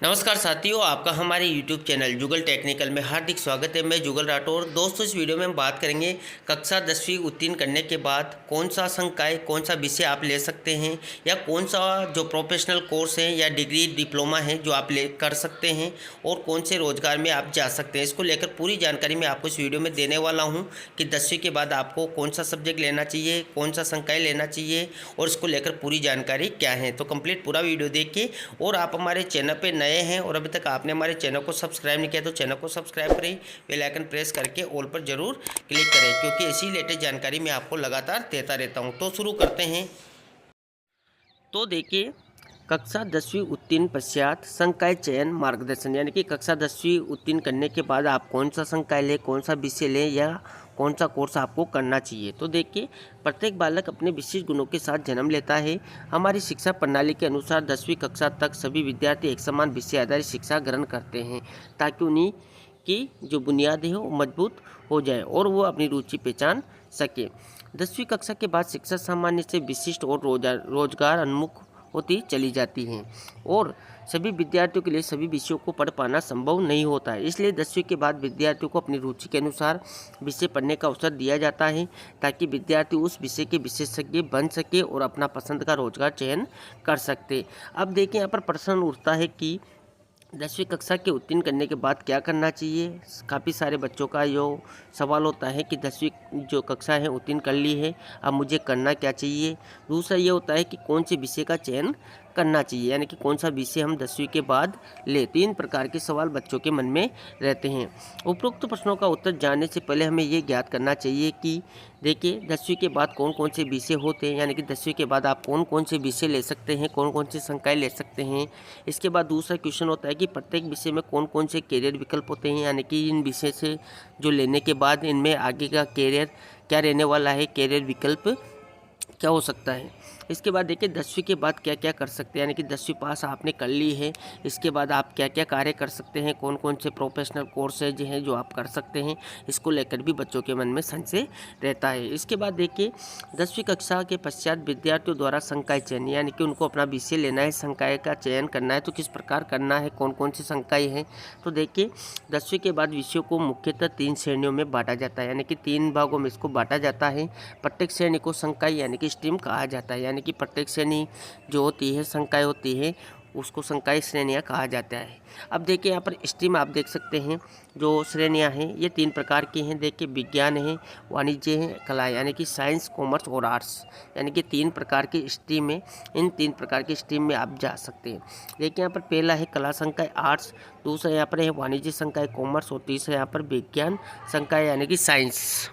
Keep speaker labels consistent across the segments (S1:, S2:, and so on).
S1: नमस्कार साथियों, आपका हमारे YouTube चैनल जुगल टेक्निकल में हार्दिक स्वागत है। मैं जुगल राठौर। दोस्तों, इस वीडियो में हम बात करेंगे कक्षा 10वीं उत्तीर्ण करने के बाद कौन सा संकाय, कौन सा विषय आप ले सकते हैं या कौन सा जो प्रोफेशनल कोर्स है या डिग्री डिप्लोमा है जो आप ले कर सकते हैं और कौन से रोजगार में आप जा सकते हैं। इसको लेकर पूरी जानकारी मैं आपको इस वीडियो में देने वाला हूँ कि 10वीं के बाद आपको कौन सा सब्जेक्ट लेना चाहिए, कौन सा संकाय लेना चाहिए और इसको लेकर पूरी जानकारी क्या है। तो कंप्लीट पूरा वीडियो देखिए। और आप हमारे चैनल पर नए हैं और अभी तक आपने हमारे चैनल को सब्सक्राइब नहीं किया तो चैनल को सब्सक्राइब करें, बेल आइकन प्रेस करके ऑल पर जरूर क्लिक करें, क्योंकि ऐसी लेटेस्ट जानकारी मैं आपको लगातार देता रहता हूं। तो शुरू करते हैं। तो देखिए, कक्षा 10वीं उत्तीर्ण पश्चात संकाय चयन मार्गदर्शन, यानी कि कक्षा 10वीं उत्तीर्ण करने के बाद आप कौन सा संकाय लें, कौन सा विषय लें या कौन सा कोर्स आपको करना चाहिए। तो देखिए, प्रत्येक बालक अपने विशिष्ट गुणों के साथ जन्म लेता है। हमारी शिक्षा प्रणाली के अनुसार 10वीं कक्षा तक सभी विद्यार्थी एक समान विषय आधारित शिक्षा ग्रहण करते हैं, ताकि उन्हीं की जो बुनियादें हैं वो मजबूत हो जाए और वो अपनी रुचि पहचान सके। 10वीं कक्षा के बाद शिक्षा सामान्य से विशिष्ट और रोजगार उन्मुख होती चली जाती हैं और सभी विद्यार्थियों के लिए सभी विषयों को पढ़ पाना संभव नहीं होता है। इसलिए 10वीं के बाद विद्यार्थियों को अपनी रुचि के अनुसार विषय पढ़ने का अवसर दिया जाता है, ताकि विद्यार्थी उस विषय के विशेषज्ञ बन सके और अपना पसंद का रोजगार चयन कर सकते। अब देखिए, यहाँ पर प्रश्न उठता है कि 10वीं कक्षा के उत्तीर्ण करने के बाद क्या करना चाहिए। काफ़ी सारे बच्चों का जो सवाल होता है कि 10वीं जो कक्षा है उत्तीर्ण कर ली है, अब मुझे करना क्या चाहिए। दूसरा ये होता है कि कौन से विषय का चयन करना चाहिए, यानी कि कौन सा विषय हम 10वीं के बाद ले। 3 प्रकार के सवाल बच्चों के मन में रहते हैं। उपरोक्त प्रश्नों का उत्तर जानने से पहले हमें ये ज्ञात करना चाहिए कि देखिए, 10वीं के बाद कौन कौन से विषय होते हैं, यानी कि 10वीं के बाद आप कौन कौन से विषय ले सकते हैं, कौन कौन से संकाय ले सकते हैं। इसके बाद दूसरा क्वेश्चन होता है कि प्रत्येक विषय में कौन कौन से करियर विकल्प होते हैं, यानी कि इन विषय से जो लेने के बाद इनमें आगे का करियर क्या रहने वाला है, करियर विकल्प क्या हो सकता है। इसके बाद देखिए, 10वीं के बाद क्या क्या कर सकते हैं, यानी कि 10वीं पास आपने कर ली है, इसके बाद आप क्या क्या कार्य कर सकते हैं, कौन कौन से प्रोफेशनल कोर्सेज हैं जो आप कर सकते हैं। इसको लेकर भी बच्चों के मन में संशय रहता है। इसके बाद देखिए, 10वीं कक्षा के पश्चात विद्यार्थियों द्वारा संकाय चयन, यानी कि उनको अपना विषय लेना है, संकाय का चयन करना है, तो किस प्रकार करना है, कौन कौन से संकाय हैं। तो देखिए, 10वीं के बाद विषयों को मुख्यतः 3 श्रेणियों में बांटा जाता है, यानी कि 3 भागों में इसको बांटा जाता है। प्रत्येक श्रेणी को संकाय यानी कि स्ट्रीम कहा जाता है, यानी कि प्रत्येक श्रेणी जो होती है, संकाय होती है, उसको संकाय श्रेणियाँ कहा जाता है। अब देखिए, यहाँ पर स्ट्रीम आप देख सकते हैं, जो श्रेणियाँ हैं ये 3 प्रकार की हैं। देखिए, विज्ञान है, वाणिज्य है, कला, यानी कि साइंस, कॉमर्स और आर्ट्स, यानी कि 3 प्रकार की स्ट्रीम है। इन 3 प्रकार की स्ट्रीम में आप जा सकते हैं। देखिए, यहाँ पर पहला है कला संकाय आर्ट्स, दूसरा यहाँ पर है वाणिज्य संकाय कॉमर्स और तीसरा यहाँ पर विज्ञान संकाय यानी कि साइंस।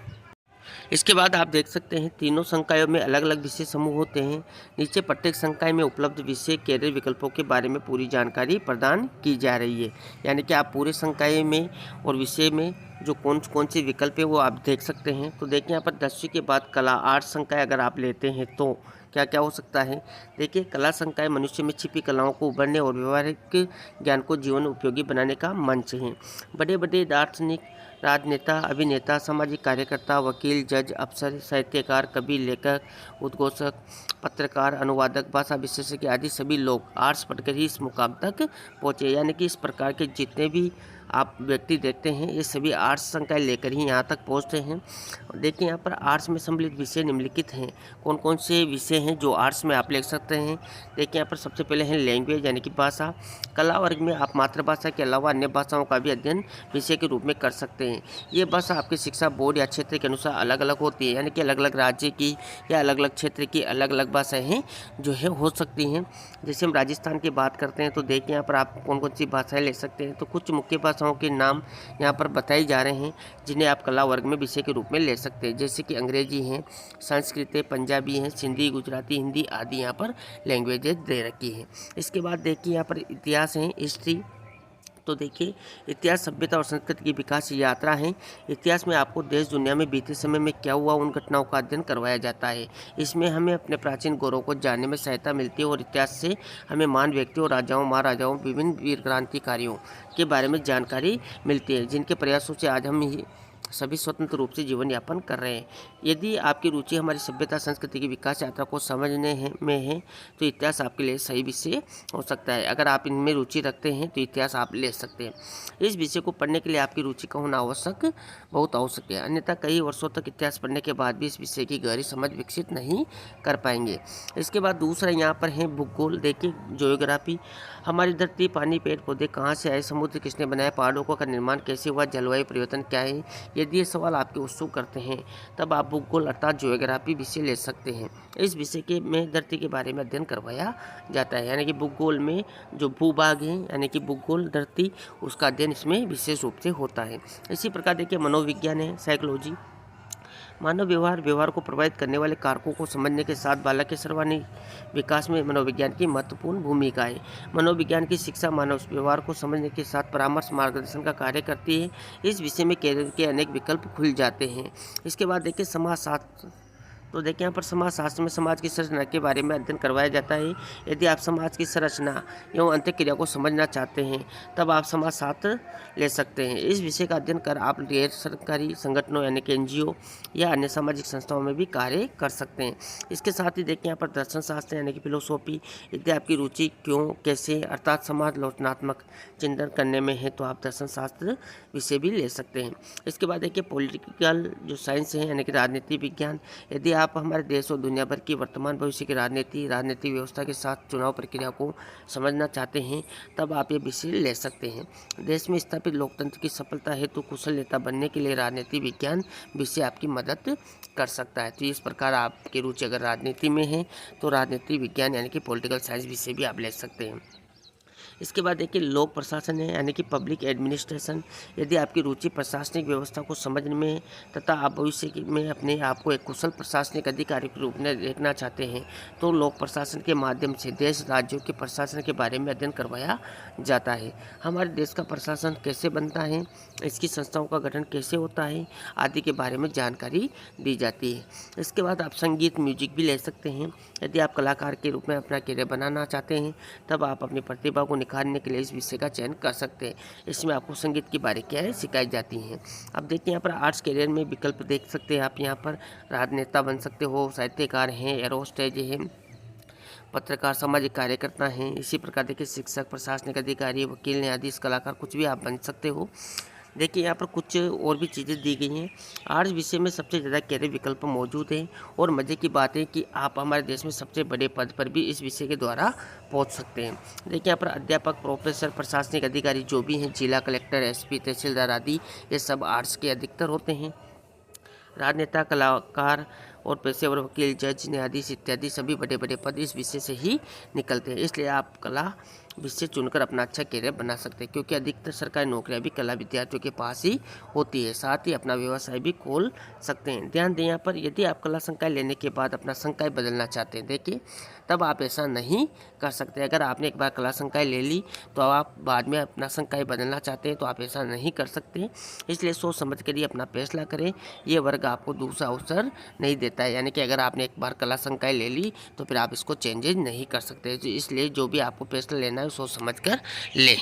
S1: इसके बाद आप देख सकते हैं, तीनों संकायों में अलग अलग विषय समूह होते हैं। नीचे प्रत्येक संकाय में उपलब्ध विषय कैरियर विकल्पों के बारे में पूरी जानकारी प्रदान की जा रही है, यानी कि आप पूरे संकाय में और विषय में जो कौन कौन से विकल्प है वो आप देख सकते हैं। तो देखिए, यहाँ पर 10वीं के बाद कला आर्ट्स संकाय अगर आप लेते हैं तो क्या क्या हो सकता है। देखिए, कला संकाय मनुष्य में छिपी कलाओं को उभरने और व्यवहारिक ज्ञान को जीवन उपयोगी बनाने का मंच है। बड़े बड़े दार्शनिक, राजनेता, अभिनेता, सामाजिक कार्यकर्ता, वकील, जज, अफसर, साहित्यकार, कवि, लेखक, उद्घोषक, पत्रकार, अनुवादक, भाषा विशेषज्ञ आदि सभी लोग आर्ट्स पढ़कर ही इस मुकाम तक पहुँचे। यानी कि इस प्रकार के जितने भी आप व्यक्ति देखते हैं ये सभी आर्ट्स संकाय लेकर ही यहाँ तक पहुँचते हैं। देखिए, यहाँ पर आर्ट्स में सम्मिलित विषय निम्नलिखित हैं। कौन कौन से विषय हैं जो आर्ट्स में आप ले सकते हैं। देखिए, यहाँ पर सबसे पहले है लैंग्वेज, यानी कि भाषा। कला वर्ग में आप मातृभाषा के अलावा अन्य भाषाओं का भी अध्ययन विषय के रूप में कर सकते हैं। ये भाषा आपके शिक्षा बोर्ड या क्षेत्र के अनुसार अलग अलग होती है, यानी कि अलग अलग राज्य की या अलग अलग क्षेत्र की अलग अलग भाषाएँ हैं जो है हो सकती हैं। जैसे हम राजस्थान की बात करते हैं तो देखिए, यहाँ पर आप कौन कौन सी भाषाएँ ले सकते हैं। तो कुछ मुख्य भाषाओं के नाम यहाँ पर बताए जा रहे हैं जिन्हें आप कला वर्ग में विषय के रूप में ले सकते हैं, जैसे कि अंग्रेजी है, संस्कृत है, पंजाबी है, सिंधी, गुजराती, हिंदी आदि यहाँ पर लैंग्वेजेज दे रखी है। इसके बाद देखिए, यहाँ पर इतिहास है, हिस्ट्री। तो देखिए, इतिहास सभ्यता और संस्कृति की विकास यात्रा है। इतिहास में आपको देश दुनिया में बीते समय में क्या हुआ उन घटनाओं का अध्ययन करवाया जाता है। इसमें हमें अपने प्राचीन गौरव को जानने में सहायता मिलती है और इतिहास से हमें महान व्यक्तियों, राजाओं, महाराजाओं, विभिन्न वीर क्रांतिकारियों के बारे में जानकारी मिलती है, जिनके प्रयासों से आज हम सभी स्वतंत्र रूप से जीवन यापन कर रहे हैं। यदि आपकी रुचि हमारी सभ्यता संस्कृति की विकास यात्रा को समझने में है तो इतिहास आपके लिए सही विषय हो सकता है। अगर आप इनमें रुचि रखते हैं तो इतिहास आप ले सकते हैं। इस विषय को पढ़ने के लिए आपकी रुचि का होना बहुत आवश्यक है, अन्यथा कई वर्षों तक इतिहास पढ़ने के बाद भी इस विषय की गहरी समझ विकसित नहीं कर पाएंगे। इसके बाद दूसरा यहाँ पर है भूगोल। देखिए ज्योग्राफी, हमारी धरती, पानी, पेड़ पौधे कहाँ से आए, समुद्र किसने बनाया, पहाड़ों का निर्माण कैसे हुआ, जलवायु परिवर्तन क्या है। यदि ये सवाल आपके उत्सुक करते हैं तब आप भूगोल अर्थात ज्योग्राफी विषय ले सकते हैं। इस विषय के में धरती के बारे में अध्ययन करवाया जाता है, यानी कि भूगोल में जो भूभाग है यानी कि भूगोल धरती, उसका अध्ययन इसमें विशेष रूप से होता है। इसी प्रकार देखिए मनोविज्ञान है, साइकोलॉजी। मानव व्यवहार को प्रभावित करने वाले कारकों को समझने के साथ बालक के सर्वांगीण विकास में मनोविज्ञान की महत्वपूर्ण भूमिका है। मनोविज्ञान की शिक्षा मानव व्यवहार को समझने के साथ परामर्श मार्गदर्शन का कार्य करती है। इस विषय में कैरियर के अनेक विकल्प खुल जाते हैं। इसके बाद देखिए समाजशास्त्र। तो देखिए यहाँ पर समाजशास्त्र में समाज की संरचना के बारे में अध्ययन करवाया जाता है। यदि आप समाज की संरचना एवं अंतःक्रिया को समझना चाहते हैं तब आप समाजशास्त्र ले सकते हैं। इस विषय का अध्ययन कर आप गैर सरकारी संगठनों यानी कि NGO या अन्य सामाजिक संस्थाओं में भी कार्य कर सकते हैं। इसके साथ ही देखिए यहाँ पर दर्शन शास्त्र यानी कि फिलोसॉफी। यदि आपकी रुचि क्यों, कैसे अर्थात समालोचनात्मक चिंतन करने में है तो आप दर्शन शास्त्र विषय भी ले सकते हैं। इसके बाद देखिए पॉलिटिकल जो साइंस है यानी कि राजनीति विज्ञान। यदि आप हमारे देश और दुनिया भर की वर्तमान भविष्य की राजनीतिक व्यवस्था के साथ चुनाव प्रक्रिया को समझना चाहते हैं तब आप ये विषय ले सकते हैं। देश में स्थापित लोकतंत्र की सफलता हेतु कुशल नेता बनने के लिए राजनीति विज्ञान विषय आपकी मदद कर सकता है। तो इस प्रकार आपकी रुचि अगर राजनीति में है तो राजनीति विज्ञान यानी कि पॉलिटिकल साइंस विषय भी आप ले सकते हैं। इसके बाद देखिए लोक प्रशासन है यानी कि पब्लिक एडमिनिस्ट्रेशन। यदि आपकी रुचि प्रशासनिक व्यवस्था को समझने में तथा आप भविष्य में अपने आप को एक कुशल प्रशासनिक अधिकारी के रूप में देखना चाहते हैं तो लोक प्रशासन के माध्यम से देश राज्यों के प्रशासन के बारे में अध्ययन करवाया जाता है। हमारे देश का प्रशासन कैसे बनता है, इसकी संस्थाओं का गठन कैसे होता है आदि के बारे में जानकारी दी जाती है। इसके बाद आप संगीत म्यूजिक भी ले सकते हैं। यदि आप कलाकार के रूप में अपना करियर बनाना चाहते हैं तब आप अपनी प्रतिभा को निखारने के लिए इस विषय का चयन कर सकते हैं। इसमें आपको संगीत की बारीकियाँ सिखाई जाती हैं। अब देखिए यहाँ पर आर्ट्स करियर में विकल्प देख सकते हैं आप। यहाँ पर राजनेता बन सकते हो, साहित्यकार हैं, एयर होस्टेज हैं, पत्रकार, सामाजिक कार्यकर्ता हैं। इसी प्रकार देखिए शिक्षक, प्रशासनिक अधिकारी, वकील, न्यायाधीश, कलाकार, कुछ भी आप बन सकते हो। देखिए यहाँ पर कुछ और भी चीज़ें दी गई हैं। आर्ट्स विषय में सबसे ज़्यादा कैरियर विकल्प मौजूद हैं और मज़े की बात है कि आप हमारे देश में सबसे बड़े पद पर भी इस विषय के द्वारा पहुँच सकते हैं। देखिए यहाँ पर अध्यापक, प्रोफेसर, प्रशासनिक अधिकारी जो भी हैं, जिला कलेक्टर, SP, तहसीलदार आदि, ये सब आर्ट्स के अधिकतर होते हैं। राजनेता, कलाकार और पेशेवर, वकील, जज, न्यायाधीश इत्यादि सभी बड़े बड़े पद इस विषय से ही निकलते हैं। इसलिए आप कला विषय चुनकर अपना अच्छा करियर बना सकते हैं, क्योंकि अधिकतर सरकारी नौकरियां भी कला विद्यार्थियों के पास ही होती है। साथ ही अपना व्यवसाय भी खोल सकते हैं। ध्यान दें यहाँ पर, यदि आप कला संकाय लेने के बाद अपना संकाय बदलना चाहते हैं, देखिए तब आप ऐसा नहीं कर सकते। अगर आपने एक बार कला संकाय ले ली तो आप बाद में अपना संकाय बदलना चाहते हैं तो आप ऐसा नहीं कर सकते। इसलिए सोच समझ कर ही अपना फैसला करें। ये वर्ग आपको दूसरा अवसर नहीं देता है, यानी कि अगर आपने एक बार कला संकाय ले ली तो फिर आप इसको चेंजेज नहीं कर सकते। इसलिए जो भी आपको फैसला लेना है सोच समझ कर ले।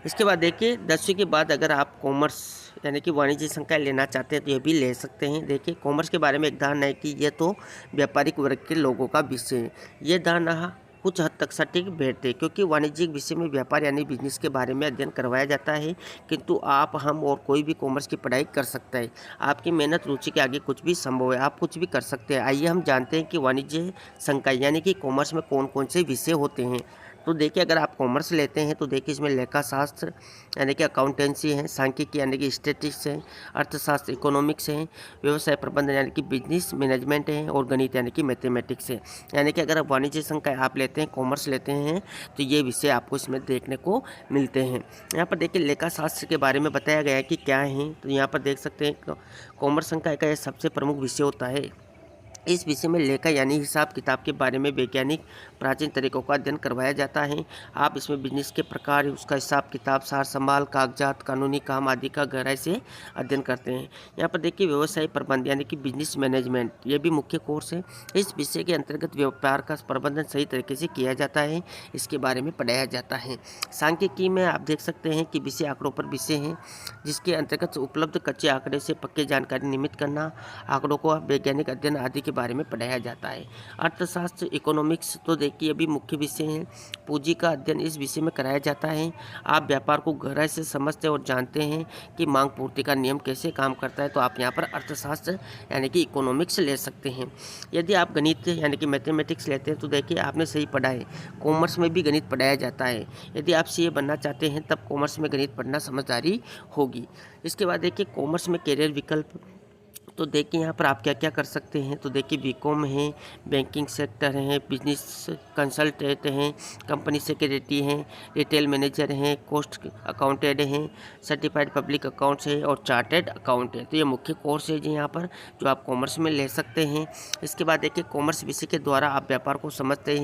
S1: इसके बाद देखिए 10वीं के बाद अगर आप कॉमर्स यानी कि वाणिज्य संकाय लेना चाहते हैं तो ये भी ले सकते हैं। देखिए कॉमर्स के बारे में एक धारणा है कि ये तो व्यापारिक वर्ग के लोगों का विषय है। ये धारणा कुछ हद तक सटीक बैठते हैं, क्योंकि वाणिज्यिक विषय में व्यापार यानी बिजनेस के बारे में अध्ययन करवाया जाता है। किंतु आप, हम और कोई भी कॉमर्स की पढ़ाई कर सकता है। आपकी मेहनत रुचि के आगे कुछ भी संभव है, आप कुछ भी कर सकते हैं। आइए हम जानते हैं कि वाणिज्य संकाय यानी कि कॉमर्स में कौन कौन से विषय होते हैं। तो देखिए अगर आप कॉमर्स लेते हैं तो देखिए इसमें लेखा शास्त्र यानी कि अकाउंटेंसी है, सांख्यिकी यानी कि स्टैटिस्टिक्स है, अर्थशास्त्र इकोनॉमिक्स है, व्यवसाय प्रबंधन यानी कि बिजनेस मैनेजमेंट है और गणित यानी कि मैथमेटिक्स है। यानी कि अगर आप वाणिज्य संकाय आप लेते हैं, कॉमर्स लेते हैं तो ये विषय आपको इसमें देखने को मिलते हैं। यहाँ पर देखिए लेखा शास्त्र के बारे में बताया गया है कि क्या है। तो यहाँ पर देख सकते हैं कॉमर्स संकाय का यह सबसे प्रमुख विषय होता है। इस विषय में लेखा यानी हिसाब किताब के बारे में वैज्ञानिक प्राचीन तरीकों का अध्ययन करवाया जाता है। आप इसमें बिजनेस के प्रकार, उसका हिसाब किताब, सार संभाल, कागजात, कानूनी काम आदि का गहराई से अध्ययन करते हैं। यहाँ पर देखिए व्यवसाय प्रबंध यानी कि बिजनेस मैनेजमेंट, ये भी मुख्य कोर्स है। इस विषय के अंतर्गत व्यापार का प्रबंधन सही तरीके से किया जाता है, इसके बारे में पढ़ाया जाता है। सांख्यिकी में आप देख सकते हैं कि विषय आंकड़ों पर विषय हैं, जिसके अंतर्गत उपलब्ध कच्चे आंकड़े से पक्की जानकारी निर्मित करना, आंकड़ों को वैज्ञानिक अध्ययन आदि के बारे में पढ़ाया जाता है। अर्थशास्त्र, इकोनॉमिक्स तो देखिए अभी मुख्य विषय हैं। पूंजी का अध्ययन इस विषय में कराया जाता है। आप व्यापार को गहराई से समझते और जानते हैं कि मांग पूर्ति का नियम कैसे काम करता है, तो आप यहाँ पर अर्थशास्त्र यानी कि इकोनॉमिक्स ले सकते हैं। यदि आप गणित यानी कि मैथमेटिक्स लेते हैं तो देखिए आपने सही पढ़ा है, कॉमर्स में भी गणित पढ़ाया जाता है। यदि आप सीए बनना चाहते हैं तब कॉमर्स में गणित पढ़ना समझदारी होगी। इसके बाद देखिए कॉमर्स में करियर विकल्प, तो देखिए यहाँ पर आप क्या क्या कर सकते हैं। तो देखिए बीकॉम है, बैंकिंग सेक्टर है, बिजनेस कंसल्टेंट हैं, कंपनी सेक्रेटरी हैं, रिटेल मैनेजर हैं, कॉस्ट अकाउंटेंट हैं, सर्टिफाइड पब्लिक अकाउंट्स है और चार्टेड अकाउंट है। तो ये मुख्य कोर्स है जी यहाँ पर जो आप कॉमर्स में ले सकते हैं। इसके बाद देखिए कॉमर्स विषय के द्वारा आप व्यापार को समझते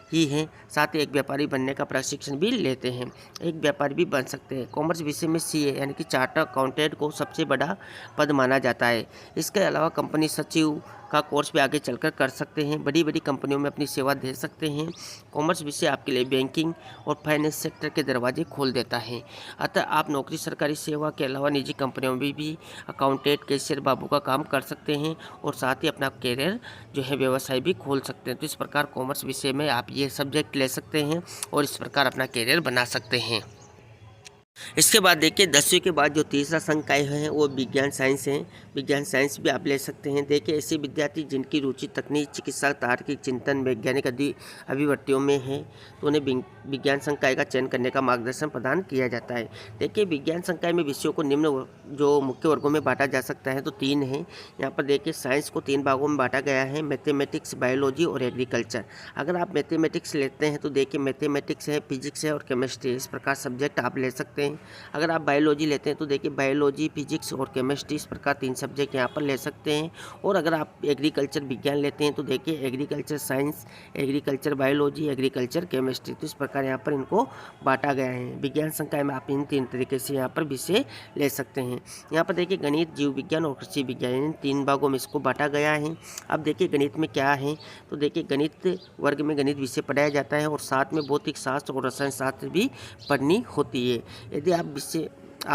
S1: ही हैं, साथ ही एक व्यापारी बनने का प्रशिक्षण भी लेते हैं, एक व्यापारी भी बन सकते हैं। कॉमर्स विषय में सीए यानी कि चार्टर्ड अकाउंटेंट को सबसे बड़ा पद माना जाता है। इसके अलावा कंपनी सचिव का कोर्स भी आगे चलकर कर सकते हैं, बड़ी बड़ी कंपनियों में अपनी सेवा दे सकते हैं। कॉमर्स विषय आपके लिए बैंकिंग और फाइनेंस सेक्टर के दरवाजे खोल देता है। अतः आप नौकरी, सरकारी सेवा के अलावा निजी कंपनियों में भी अकाउंटेंट, कैशियर बाबू का काम कर सकते हैं और साथ ही अपना कैरियर जो है व्यवसाय भी खोल सकते हैं। तो इस प्रकार कॉमर्स विषय में आप ये सब्जेक्ट ले सकते हैं और इस प्रकार अपना कैरियर बना सकते हैं। इसके बाद देखिए 10वीं के बाद जो तीसरा संकाय है वो विज्ञान साइंस है। विज्ञान साइंस भी आप ले सकते हैं। देखिए ऐसे विद्यार्थी जिनकी रुचि तकनीक, चिकित्सा, तार्किक चिंतन, वैज्ञानिक अभिव्यक्तियों में है तो उन्हें विज्ञान संकाय का चयन करने का मार्गदर्शन प्रदान किया जाता है। देखिए विज्ञान संकाय में विषयों को निम्न जो मुख्य वर्गों में बांटा जा सकता है, तो 3 है। यहाँ पर देखिए साइंस को 3 भागों में बांटा गया है, मैथमेटिक्स, बायोलॉजी और एग्रीकल्चर। अगर आप मैथमेटिक्स लेते हैं तो देखिए मैथमेटिक्स है, फिजिक्स है और केमिस्ट्री, इस प्रकार सब्जेक्ट आप ले सकते हैं। अगर आप बायोलॉजी लेते हैं तो देखिए बायोलॉजी, फिजिक्स और केमिस्ट्री, इस प्रकार 3 सब्जेक्ट यहाँ पर ले सकते हैं। और अगर आप एग्रीकल्चर विज्ञान लेते हैं तो देखिए agriculture science, agriculture biology, agriculture chemistry, तो इस प्रकार यहाँ पर इनको बांटा गया है। विज्ञान संकाय में आप इन 3 तरीके से यहाँ पर विषय ले सकते हैं। यहाँ पर देखिए गणित, जीव विज्ञान और कृषि विज्ञान, इन 3 भागों में इसको बांटा गया है। अब देखिए गणित में क्या है, तो देखिए गणित वर्ग में गणित विषय पढ़ाया जाता है और साथ में भौतिक शास्त्र और रसायन शास्त्र भी पढ़नी होती है। यदि आप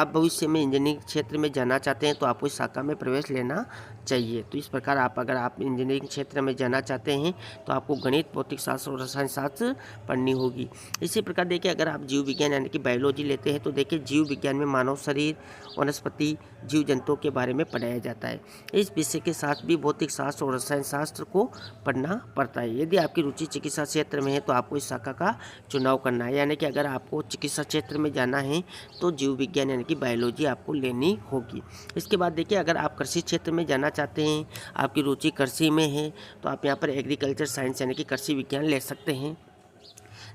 S1: भविष्य में इंजीनियरिंग क्षेत्र में जाना चाहते हैं तो आपको इस शाखा में प्रवेश लेना चाहिए। तो इस प्रकार अगर आप इंजीनियरिंग क्षेत्र में जाना चाहते हैं तो आपको गणित, भौतिक शास्त्र और रसायन शास्त्र पढ़नी होगी। इसी प्रकार देखिए अगर आप जीव विज्ञान यानी कि बायोलॉजी लेते हैं तो देखिए जीव विज्ञान में मानव शरीर, वनस्पति, जीव जंतुओं के बारे में पढ़ाया जाता है। इस विषय के साथ भी भौतिक शास्त्र और रसायन शास्त्र को पढ़ना पड़ता है। यदि आपकी रुचि चिकित्सा क्षेत्र में है तो आपको इस शाखा का चुनाव करना है, यानी कि अगर आपको चिकित्सा क्षेत्र में जाना है तो जीव विज्ञान यानी कि बायोलॉजी आपको लेनी होगी। इसके बाद देखिए अगर आप कृषि क्षेत्र में जाना चाहते हैं, आपकी रुचि कृषि में है, तो आप यहाँ पर एग्रीकल्चर साइंस यानी कि कृषि विज्ञान ले सकते हैं।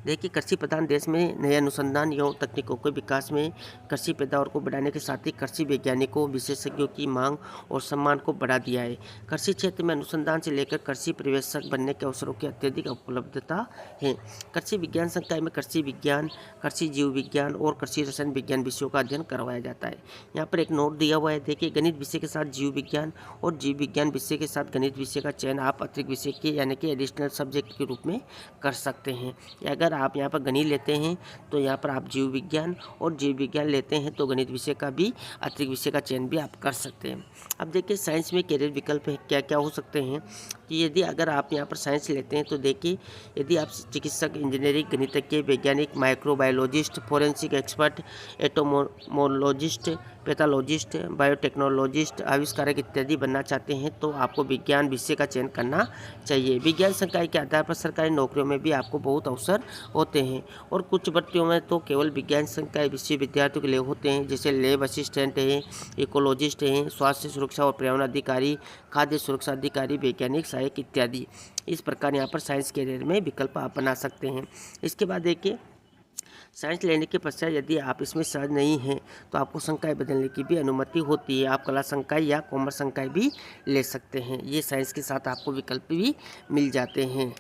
S1: देखिए कृषि प्रधान देश में नए अनुसंधान एवं तकनीकों के विकास में कृषि पैदावार को बढ़ाने के साथ ही कृषि वैज्ञानिकों, विशेषज्ञों की मांग और सम्मान को बढ़ा दिया है। कृषि क्षेत्र में अनुसंधान से लेकर कृषि पर्यवेक्षक बनने के अवसरों की अत्यधिक उपलब्धता है। कृषि विज्ञान संकाय में कृषि विज्ञान, कृषि जीव विज्ञान और कृषि रसायन विज्ञान विषयों का अध्ययन करवाया जाता है। यहाँ पर एक नोट दिया हुआ है, देखिए गणित विषय के साथ जीव विज्ञान और जीव विज्ञान विषय के साथ गणित विषय का चयन आप अतिरिक्त विषय के यानी कि एडिशनल सब्जेक्ट के रूप में कर सकते हैं। अगर आप यहाँ पर गणित लेते हैं तो यहाँ पर आप जीव विज्ञान और जीव विज्ञान लेते हैं तो गणित विषय का भी अतिरिक्त विषय का चयन भी आप कर सकते हैं। अब देखिए साइंस में कैरियर विकल्प क्या क्या हो सकते हैं कि यदि अगर आप यहाँ पर साइंस लेते हैं तो देखिए यदि आप चिकित्सक, इंजीनियरिंग, गणितज्ञ, वैज्ञानिक, microbiologist, forensic expert, entomologist, pathologist, biotechnologist, आविष्कारक इत्यादि बनना चाहते हैं तो आपको विज्ञान विषय का चयन करना चाहिए। विज्ञान संकाय के आधार पर सरकारी नौकरियों में भी आपको बहुत अवसर होते हैं और कुछ भर्तियों में तो केवल विज्ञान संकाय विषय विद्यार्थियों के लिए होते हैं, जैसे लैब असिस्टेंट हैं, इकोलॉजिस्ट हैं, स्वास्थ्य सुरक्षा और पर्यावरण अधिकारी, खाद्य सुरक्षा अधिकारी, वैज्ञानिक सहायक इत्यादि। इस प्रकार यहाँ पर साइंस कैरियर में विकल्प आप बना सकते हैं। इसके बाद देखिए साइंस लेने के पश्चात यदि आप इसमें सहज नहीं हैं तो आपको संकाय बदलने की भी अनुमति होती है। आप कला संकाय या कॉमर्स संकाय भी ले सकते हैं। ये साइंस के साथ आपको विकल्प भी मिल जाते हैं।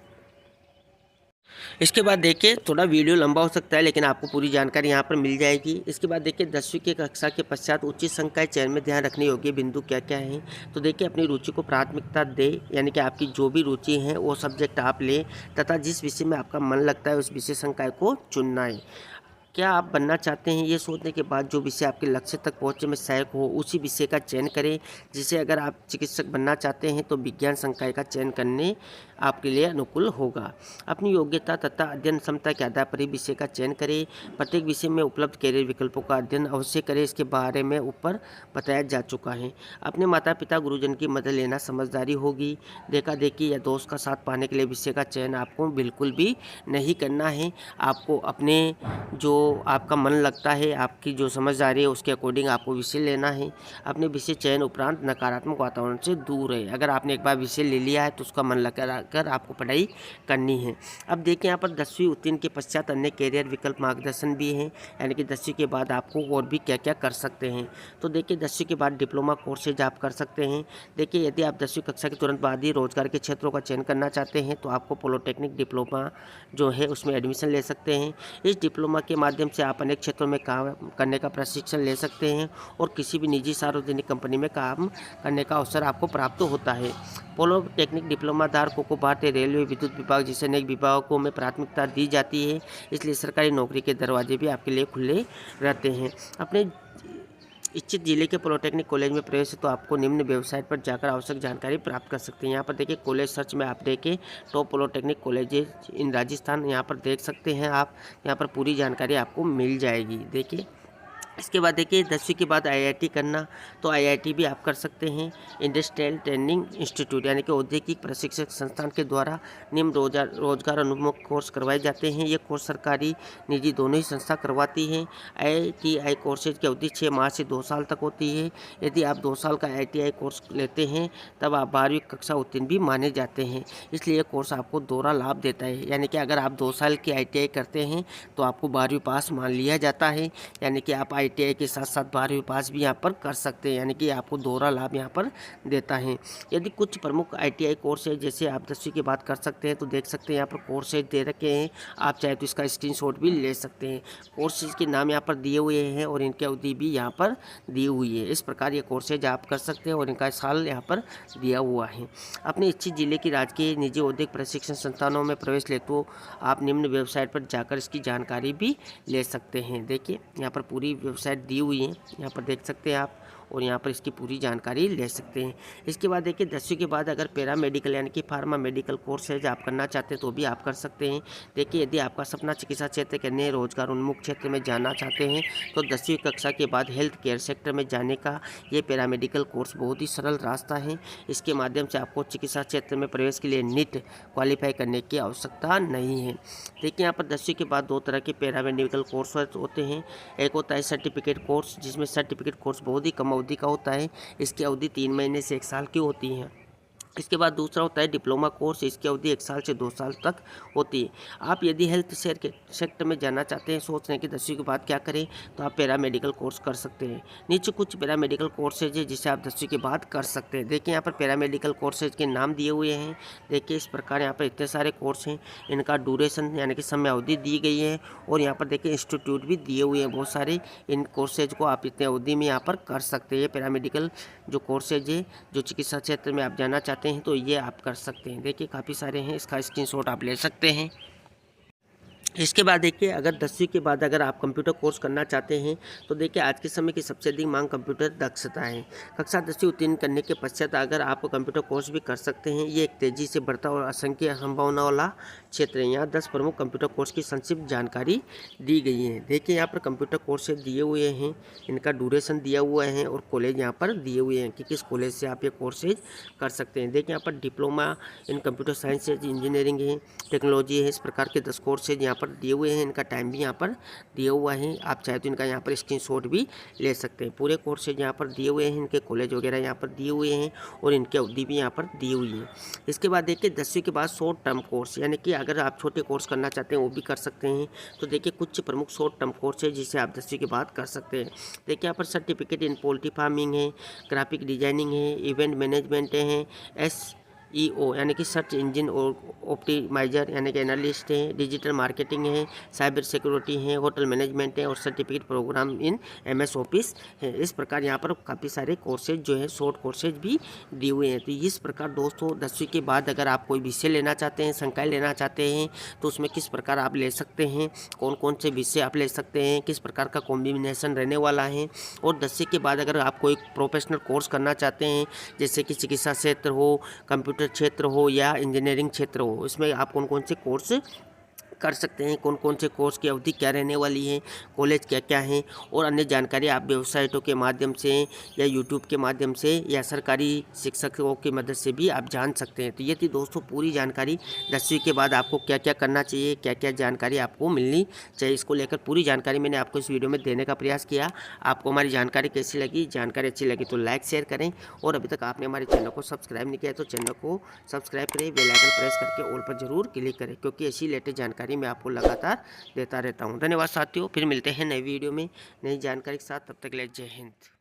S1: इसके बाद देखिए थोड़ा वीडियो लंबा हो सकता है, लेकिन आपको पूरी जानकारी यहाँ पर मिल जाएगी। इसके बाद देखिए 10वीं की कक्षा के पश्चात उचित संकाय चयन में ध्यान रखने योग्य बिंदु क्या क्या हैं। तो देखिए अपनी रुचि को प्राथमिकता दे, यानी कि आपकी जो भी रुचि है वो सब्जेक्ट आप लें तथा जिस विषय में आपका मन लगता है उस विषय संकाय को चुनना है। क्या आप बनना चाहते हैं, ये सोचने के बाद जो विषय आपके लक्ष्य तक पहुंचने में सहायक हो उसी विषय का चयन करें। जैसे अगर आप चिकित्सक बनना चाहते हैं तो विज्ञान संकाय का चयन करने आपके लिए अनुकूल होगा। अपनी योग्यता तथा अध्ययन क्षमता के आधार पर ही विषय का चयन करें। प्रत्येक विषय में उपलब्ध कैरियर विकल्पों का अध्ययन अवश्य करें, इसके बारे में ऊपर बताया जा चुका है। अपने माता पिता गुरुजन की मदद लेना समझदारी होगी। देखा देखी या दोस्त का साथ पाने के लिए विषय का चयन आपको बिल्कुल भी नहीं करना है। आपको अपने जो आपका मन लगता है, आपकी जो समझदारी है उसके अकॉर्डिंग आपको विषय लेना है। अपने विषय चयन उपरांत नकारात्मक वातावरण से दूर रहे। अगर आपने एक बार विषय ले लिया है तो उसका मन लगा कर आपको पढ़ाई करनी है। अब देखिए यहाँ पर 10वीं उत्तीर्ण के पश्चात अन्य कैरियर विकल्प मार्गदर्शन भी हैं, यानी कि 10वीं के बाद आपको और भी क्या क्या कर सकते हैं। तो देखिए 10वीं के बाद डिप्लोमा कोर्सेज आप कर सकते हैं। देखिए यदि आप 10वीं कक्षा के तुरंत बाद ही रोजगार के क्षेत्रों का चयन करना चाहते हैं तो आपको पॉलिटेक्निक डिप्लोमा जो है उसमें एडमिशन ले सकते हैं। इस डिप्लोमा के माध्यम से आप अनेक क्षेत्रों में काम करने का प्रशिक्षण ले सकते हैं और किसी भी निजी सार्वजनिक कंपनी में काम करने का अवसर आपको प्राप्त होता है। पॉलिटेक्निक डिप्लोमा धारकों को भारतीय रेलवे, विद्युत विभाग जैसे अनेक विभागों में प्राथमिकता दी जाती है, इसलिए सरकारी नौकरी के दरवाजे भी आपके लिए खुले रहते हैं। अपने इच्छित जिले के पॉलिटेक्निक कॉलेज में प्रवेश है तो आपको निम्न वेबसाइट पर जाकर आवश्यक जानकारी प्राप्त कर सकते हैं। यहाँ पर देखिए कॉलेज सर्च में आप देखें top polytechnic colleges in Rajasthan, यहाँ पर देख सकते हैं आप। यहाँ पर पूरी जानकारी आपको मिल जाएगी। देखिए इसके बाद देखिए 10वीं के बाद आईआईटी करना, तो आईआईटी भी आप कर सकते हैं। इंडस्ट्रियल ट्रेनिंग इंस्टीट्यूट यानी कि औद्योगिक प्रशिक्षक संस्थान के द्वारा निम्न रोजगार उन्मुख कोर्स करवाए जाते हैं। ये कोर्स सरकारी निजी दोनों ही संस्था करवाती हैं। आईटीआई कोर्सेज की अवधि 6 माह से 2 साल तक होती है। यदि आप 2 साल का आईटीआई कोर्स लेते हैं तब आप 12वीं कक्षा उत्तीर्ण भी माने जाते हैं, इसलिए ये कोर्स आपको दोहरा लाभ देता है। यानी कि अगर आप 2 साल की आईटीआई करते हैं तो आपको 12वीं पास मान लिया जाता है, यानी कि आप आईटीआई के साथ साथ 12वीं पास भी यहाँ पर कर सकते हैं, यानी कि आपको दोहरा लाभ यहाँ पर देता है। यदि कुछ प्रमुख आईटीआई कोर्स है जैसे आप 10वीं के बाद कर सकते हैं तो देख सकते हैं यहाँ पर कोर्सेज दे रखे हैं। आप चाहे तो इसका स्क्रीनशॉट भी ले सकते हैं। कोर्सेज के नाम यहाँ पर दिए हुए हैं और इनकी अवधि भी यहाँ पर दी हुई है। इस प्रकार ये कोर्सेज आप कर सकते हैं और इनका साल यहाँ पर दिया हुआ है। अपने इच्छित जिले की राजकीय निजी औद्योगिक प्रशिक्षण संस्थानों में प्रवेश ले तो आप निम्न वेबसाइट पर जाकर इसकी जानकारी भी ले सकते हैं। देखिए यहाँ पर पूरी वेबसाइट दी हुई है, यहाँ पर देख सकते हैं आप, और यहाँ पर इसकी पूरी जानकारी ले सकते हैं। इसके बाद देखिए 10वीं के बाद अगर पैरा मेडिकल यानी कि फार्मा मेडिकल कोर्स है जो आप करना चाहते हैं तो भी आप कर सकते हैं। देखिए यदि आपका सपना चिकित्सा क्षेत्र के नए रोजगार उन्मुख क्षेत्र में जाना चाहते हैं तो 10वीं कक्षा के बाद हेल्थ केयर सेक्टर में जाने का ये पैरा मेडिकल कोर्स बहुत ही सरल रास्ता है। इसके माध्यम से आपको चिकित्सा क्षेत्र में प्रवेश के लिए नीट क्वालिफाई करने की आवश्यकता नहीं है। देखिए यहाँ पर 10वीं के बाद 2 तरह के पैरा मेडिकल कोर्स होते हैं। एक होता है सर्टिफिकेट कोर्स, जिसमें सर्टिफिकेट कोर्स बहुत ही कम अवधि का होता है। इसकी अवधि 3 महीने से 1 साल की होती है। इसके बाद दूसरा होता है डिप्लोमा कोर्स, इसकी अवधि 1 साल से 2 साल तक होती है। आप यदि हेल्थ सेक्टर में जाना चाहते हैं, सोच रहे हैं कि 10वीं के बाद क्या करें, तो आप पैरा मेडिकल कोर्स कर सकते हैं। नीचे कुछ पैरा मेडिकल कोर्सेज है जिसे आप 10वीं के बाद कर सकते हैं। देखिए यहाँ पर पैरा मेडिकल कोर्सेज के नाम दिए हुए हैं। देखिए इस प्रकार यहाँ पर इतने सारे कोर्स हैं, इनका ड्यूरेशन यानी कि समय अवधि दी गई है और यहाँ पर देखिए इंस्टीट्यूट भी दिए हुए हैं बहुत सारे। इन कोर्सेज को आप इतने अवधि में यहाँ पर कर सकते हैं। पैरा मेडिकल जो कोर्सेज है जो चिकित्सा क्षेत्र में आप जाना चाहते हैं तो ये आप कर सकते हैं। देखिए काफ़ी सारे हैं, इसका स्क्रीनशॉट आप ले सकते हैं। इसके बाद देखिए अगर 10वीं के बाद अगर आप कंप्यूटर कोर्स करना चाहते हैं तो देखिए आज के समय की सबसे अधिक मांग कंप्यूटर दक्षता है। कक्षा 10वीं उत्तीर्ण करने के पश्चात अगर आप कंप्यूटर कोर्स भी कर सकते हैं। ये एक तेज़ी से बढ़ता और असंख्य संभावना वाला क्षेत्र है। यहाँ 10 प्रमुख कंप्यूटर कोर्स की संक्षिप्त जानकारी दी गई है। देखिए यहाँ पर कंप्यूटर कोर्स दिए हुए हैं, इनका ड्यूरेशन दिया हुआ है और कॉलेज यहाँ पर दिए हुए हैं कि किस कॉलेज से आप ये कोर्सेज कर सकते हैं। देखिए यहाँ पर diploma in computer science engineering है, टेक्नोलॉजी है, इस प्रकार के 10 कोर्सेज यहाँ पर दिए हुए हैं, इनका टाइम भी यहाँ पर दिया हुआ है। आप चाहे तो इनका यहाँ पर स्क्रीनशॉट भी ले सकते हैं। पूरे कोर्सेज यहाँ पर दिए हुए हैं, इनके कॉलेज वगैरह यहाँ पर दिए हुए हैं और इनकी अवधि भी यहाँ पर दी हुई है। इसके बाद देखिए 10वीं के बाद शॉर्ट टर्म कोर्स, यानी कि अगर आप छोटे कोर्स करना चाहते हैं वो भी कर सकते हैं। तो देखिए कुछ प्रमुख शॉर्ट टर्म कोर्स है जिसे आप 10वीं के बाद कर सकते हैं। देखिए यहाँ पर सर्टिफिकेट इन पोल्ट्री फार्मिंग है, ग्राफिक डिजाइनिंग है, इवेंट मैनेजमेंट है, SEO यानी कि सर्च इंजन और ऑप्टिमाइजर यानी कि एनालिस्ट है, डिजिटल मार्केटिंग है, साइबर सिक्योरिटी है, होटल मैनेजमेंट है और सर्टिफिकेट प्रोग्राम इन MS ऑफिस है। इस प्रकार यहाँ पर काफ़ी सारे कोर्सेज जो है शॉर्ट कोर्सेज भी दिए हुए हैं। तो इस प्रकार दोस्तों 10वीं के बाद अगर आप कोई विषय लेना चाहते हैं, संकाय लेना चाहते हैं, तो उसमें किस प्रकार आप ले सकते हैं, कौन कौन से विषय आप ले सकते हैं, किस प्रकार का कॉम्बिनेशन रहने वाला है। और 10वीं के बाद अगर आप कोई प्रोफेशनल कोर्स करना चाहते हैं, जैसे कि चिकित्सा क्षेत्र हो, कंप्यूटर क्षेत्र हो या इंजीनियरिंग क्षेत्र हो, इसमें आप कौन कौन से कोर्स कर सकते हैं, कौन कौन से कोर्स की अवधि क्या रहने वाली है, कॉलेज क्या क्या हैं और अन्य जानकारी आप वेबसाइटों के माध्यम से या यूट्यूब के माध्यम से या सरकारी शिक्षकों की मदद से भी आप जान सकते हैं। तो ये थी दोस्तों पूरी जानकारी 10वीं के बाद आपको क्या क्या करना चाहिए, क्या क्या जानकारी आपको मिलनी चाहिए, इसको लेकर पूरी जानकारी मैंने आपको इस वीडियो में देने का प्रयास किया। आपको हमारी जानकारी कैसी लगी? जानकारी अच्छी लगी तो लाइक शेयर करें और अभी तक आपने हमारे चैनल को सब्सक्राइब नहीं किया तो चैनल को सब्सक्राइब करें, बेल आइकन प्रेस करके ऑल पर जरूर क्लिक करें, क्योंकि ऐसी लेटेस्ट जानकारी मैं आपको लगातार देता रहता हूं। धन्यवाद साथियों, फिर मिलते हैं नई वीडियो में नई जानकारी के साथ, तब तक के लिए जय हिंद।